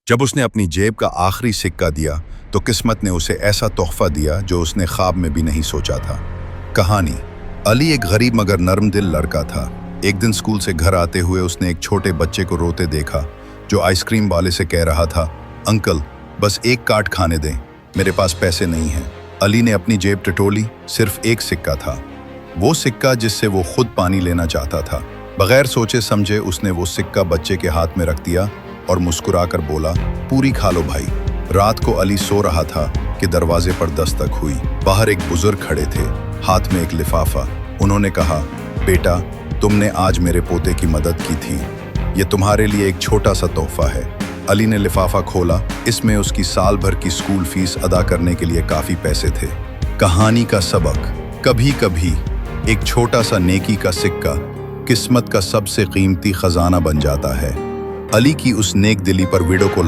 जब उसने अपनी जेब का आखिरी सिक्का दिया तो किस्मत ने उसे ऐसा तोहफा दिया जो उसने ख्वाब में भी नहीं सोचा था। कहानी। अली एक गरीब मगर नर्म दिल लड़का था। एक दिन स्कूल से घर आते हुए उसने एक छोटे बच्चे को रोते देखा जो आइसक्रीम वाले से कह रहा था, अंकल बस एक काट खाने दें, मेरे पास पैसे नहीं हैं। अली ने अपनी जेब टटोली, सिर्फ एक सिक्का था, वो सिक्का जिससे वो खुद पानी लेना चाहता था। बगैर सोचे समझे उसने वो सिक्का बच्चे के हाथ में रख दिया और मुस्कुराकर बोला, पूरी खा लो भाई। रात को अली सो रहा था कि दरवाजे पर दस्तक हुई। बाहर एक बुजुर्ग खड़े थे, हाथ में एक लिफाफा। उन्होंने कहा, बेटा तुमने आज मेरे पोते की मदद की थी, ये तुम्हारे लिए एक छोटा सा तोहफा है। अली ने लिफाफा खोला, इसमें उसकी साल भर की स्कूल फीस अदा करने के लिए काफी पैसे थे। कहानी का सबक, कभी कभी एक छोटा सा नेकी का सिक्का किस्मत का सबसे कीमती खजाना बन जाता है। अली की उस नेक दिली पर वीडियो को